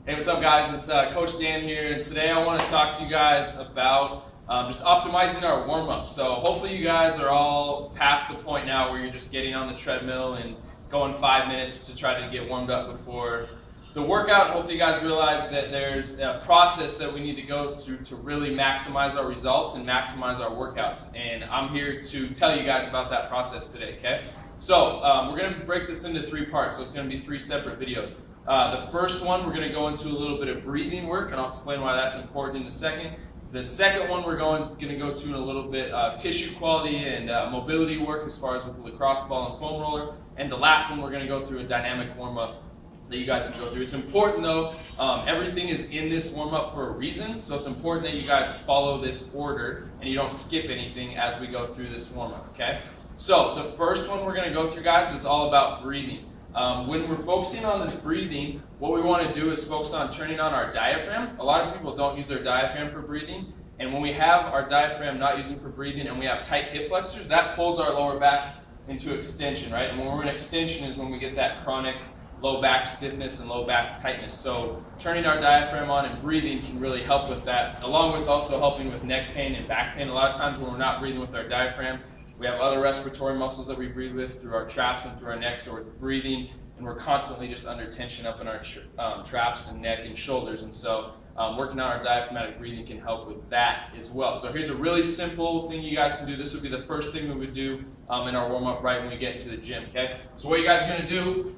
Hey, what's up guys? It's Coach Dan here, and today I want to talk to you guys about just optimizing our warm-up. So hopefully you guys are all past the point now where you're just getting on the treadmill and going 5 minutes to try to get warmed up before the workout. Hopefully you guys realize that there's a process that we need to go through to really maximize our results and maximize our workouts. And I'm here to tell you guys about that process today, okay? So we're going to break this into 3 parts, so it's going to be 3 separate videos. The first one, we're going to go into a little bit of breathing work, and I'll explain why that's important in a second. The second one, we're going to go to a little bit of tissue quality and mobility work as far as with the lacrosse ball and foam roller. And the last one, we're going to go through a dynamic warm-up that you guys can go through. It's important though, everything is in this warm-up for a reason, so it's important that you guys follow this order and you don't skip anything as we go through this warm-up, okay? So the first one we're going to go through, guys, is all about breathing. When we're focusing on this breathing, what we want to do is focus on turning on our diaphragm. A lot of people don't use their diaphragm for breathing, and when we have our diaphragm not using for breathing and we have tight hip flexors, that pulls our lower back into extension, right? And when we're in extension is when we get that chronic low back stiffness and low back tightness. So turning our diaphragm on and breathing can really help with that, along with also helping with neck pain and back pain. A lot of times when we're not breathing with our diaphragm, we have other respiratory muscles that we breathe with through our traps and through our neck, so we're breathing and we're constantly just under tension up in our traps and neck and shoulders. And so working on our diaphragmatic breathing can help with that as well. So here's a really simple thing you guys can do. This would be the first thing we would do in our warm-up right when we get into the gym, okay? So what you guys are going to do,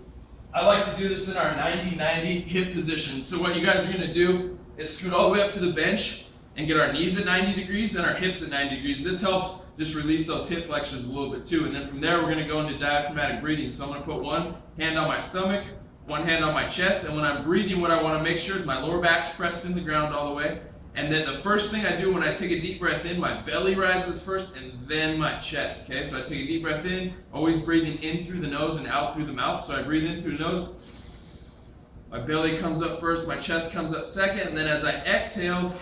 I like to do this in our 90-90 hip position. So what you guys are going to do is scoot all the way up to the bench and get our knees at 90 degrees and our hips at 90 degrees. This helps just release those hip flexors a little bit too. And then from there, we're going to go into diaphragmatic breathing. So I'm going to put one hand on my stomach, one hand on my chest, and when I'm breathing, what I want to make sure is my lower back's pressed in the ground all the way. And then the first thing I do when I take a deep breath in, my belly rises first and then my chest, okay? So I take a deep breath in, always breathing in through the nose and out through the mouth. So I breathe in through the nose, my belly comes up first, my chest comes up second, and then as I exhale,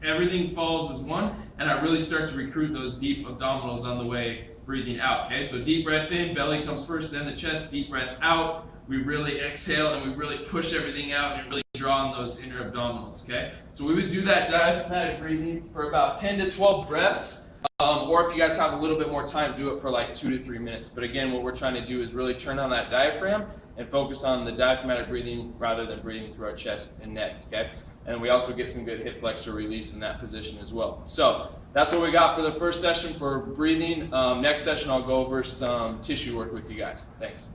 everything falls as one, and I really start to recruit those deep abdominals on the way breathing out, okay? So deep breath in, belly comes first, then the chest, deep breath out. We really exhale and we really push everything out and really draw on those inner abdominals, okay? So we would do that diaphragmatic breathing for about 10 to 12 breaths, or if you guys have a little bit more time, do it for like 2 to 3 minutes. But again, what we're trying to do is really turn on that diaphragm and focus on the diaphragmatic breathing rather than breathing through our chest and neck, okay? And we also get some good hip flexor release in that position as well. So that's what we got for the first session for breathing. Next session, I'll go over some tissue work with you guys. Thanks.